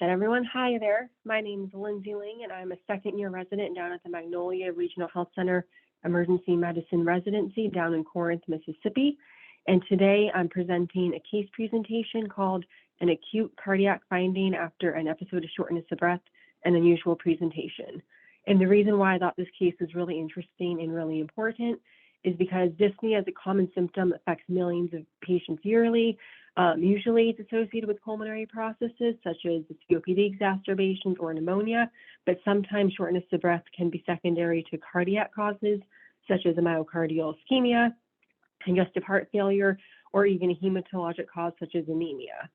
And everyone, hi there. My name is Lindsay Ling, and I'm a second-year resident down at the Magnolia Regional Health Center Emergency Medicine Residency down in Corinth, Mississippi. And today I'm presenting a case presentation called An Acute Cardiac Finding After an Episode of Shortness of Breath, an Unusual Presentation. And the reason why I thought this case was really interesting and really important is because dyspnea as a common symptom affects millions of patients yearly. Usually it's associated with pulmonary processes such as COPD exacerbations or pneumonia, but sometimes shortness of breath can be secondary to cardiac causes such as a myocardial ischemia, congestive heart failure, or even a hematologic cause such as anemia.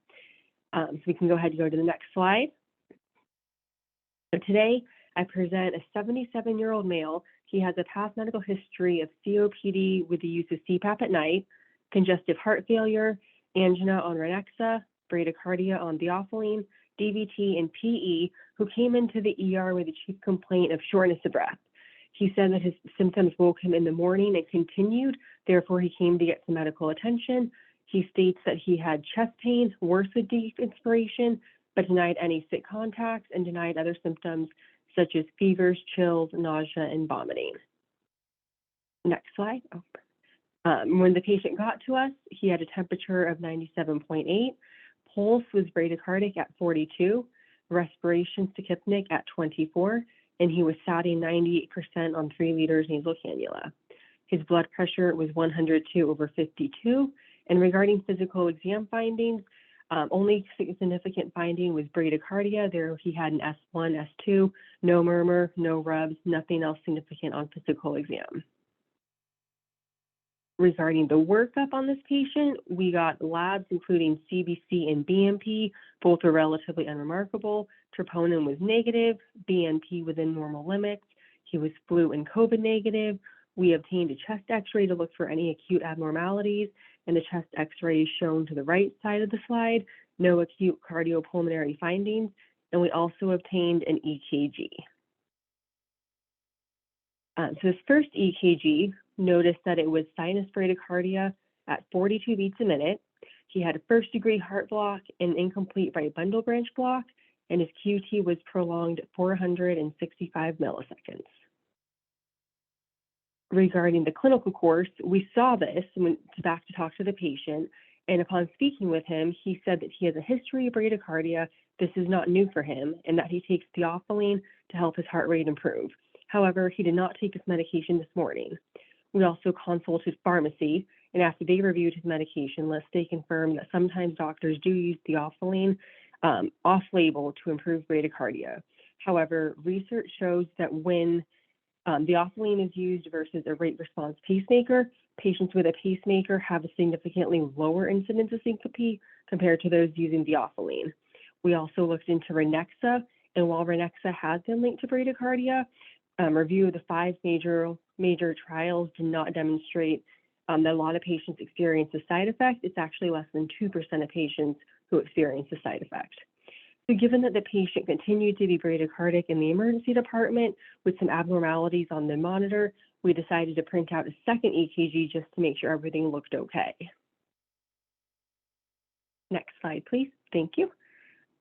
So we can go ahead and go to the next slide. So today I present a 77-year-old male. He has a past medical history of COPD with the use of CPAP at night, congestive heart failure, angina on Ranexa, bradycardia on theophylline, DVT, and PE, who came into the ER with a chief complaint of shortness of breath. He said that his symptoms woke him in the morning and continued, therefore he came to get some medical attention. He states that he had chest pain, worse with deep inspiration, but denied any sick contacts and denied other symptoms such as fevers, chills, nausea, and vomiting. Next slide. When the patient got to us, he had a temperature of 97.8, pulse was bradycardic at 42, respiration tachypnic at 24, and he was satting 98% on 3 liters nasal cannula. His blood pressure was 102/52, and regarding physical exam findings, only significant finding was bradycardia. There he had an S1, S2, no murmur, no rubs, nothing else significant on physical exam. Regarding the workup on this patient, we got labs including CBC and BNP. Both were relatively unremarkable. Troponin was negative, BNP within normal limits. He was flu and COVID negative. We obtained a chest x-ray to look for any acute abnormalities, and the chest x-ray is shown to the right side of the slide. No acute cardiopulmonary findings, and we also obtained an EKG. So this first EKG noticed that it was sinus bradycardia at 42 beats a minute. He had a first-degree heart block and incomplete right bundle branch block, and his QT was prolonged 465 milliseconds. Regarding the clinical course, we saw this and went back to talk to the patient, and upon speaking with him, he said that he has a history of bradycardia. This is not new for him, and that he takes theophylline to help his heart rate improve. However, he did not take his medication this morning. We also consulted pharmacy, and after they reviewed his medication list, they confirmed that sometimes doctors do use theophylline off-label to improve bradycardia. However, research shows that when theophylline is used versus a rate response pacemaker, patients with a pacemaker have a significantly lower incidence of syncope compared to those using theophylline. We also looked into Ranexa, and while Ranexa has been linked to bradycardia, review of the 5 major trials did not demonstrate that a lot of patients experience a side effect. It's actually less than 2% of patients who experience a side effect. So given that the patient continued to be bradycardic in the emergency department with some abnormalities on the monitor, we decided to print out a second EKG just to make sure everything looked okay. Next slide, please. Thank you.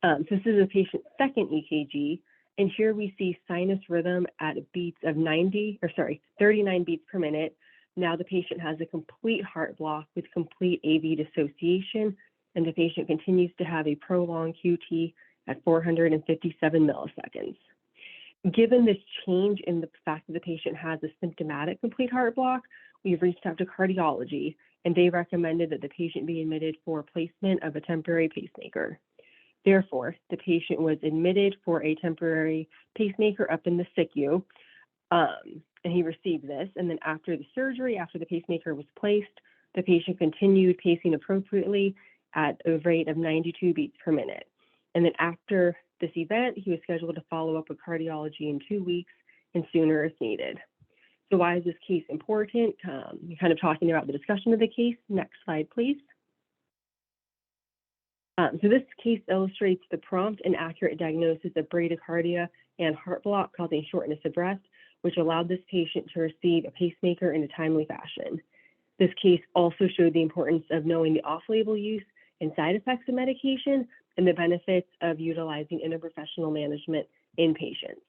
So this is the patient's second EKG, and here we see sinus rhythm at beats of 39 beats per minute. Now the patient has a complete heart block with complete AV dissociation, and the patient continues to have a prolonged QT at 457 milliseconds. Given this change in the fact that the patient has a symptomatic complete heart block, we've reached out to cardiology, and they recommended that the patient be admitted for placement of a temporary pacemaker. Therefore, the patient was admitted for a temporary pacemaker up in the SICU, and he received this. And then after the surgery, after the pacemaker was placed, the patient continued pacing appropriately at a rate of 92 beats per minute. And then after this event, he was scheduled to follow up with cardiology in 2 weeks and sooner if needed. So why is this case important? Kind of talking about the discussion of the case. Next slide, please. So this case illustrates the prompt and accurate diagnosis of bradycardia and heart block causing shortness of breath, which allowed this patient to receive a pacemaker in a timely fashion. This case also showed the importance of knowing the off-label use and side effects of medication, and the benefits of utilizing interprofessional management in patients.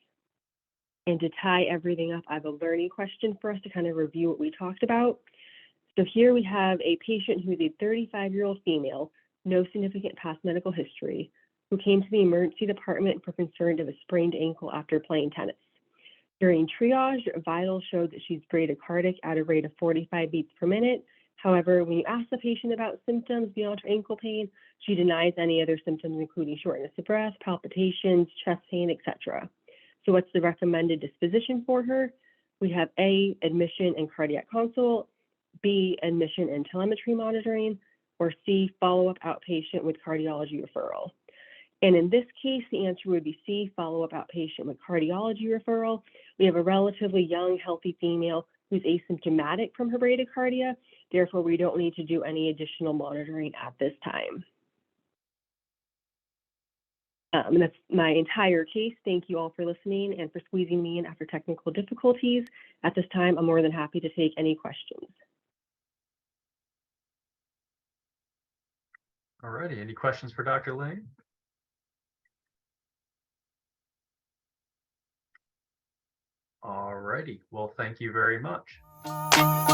And to tie everything up, I have a learning question for us to kind of review what we talked about. So here we have a patient who is a 35-year-old female, no significant past medical history, who came to the emergency department for concern of a sprained ankle after playing tennis. During triage, vitals showed that she's bradycardic at a rate of 45 beats per minute. However, when you ask the patient about symptoms beyond her ankle pain, she denies any other symptoms, including shortness of breath, palpitations, chest pain, etc. So what's the recommended disposition for her? We have A, admission and cardiac consult, B, admission and telemetry monitoring, or C, follow-up outpatient with cardiology referral. And in this case, the answer would be C, follow-up outpatient with cardiology referral. We have a relatively young, healthy female who's asymptomatic from her bradycardia. Therefore, we don't need to do any additional monitoring at this time. And that's my entire case. Thank you all for listening and for squeezing me in after technical difficulties. At this time, I'm more than happy to take any questions. All righty, any questions for Dr. Ling? All righty, well, thank you very much.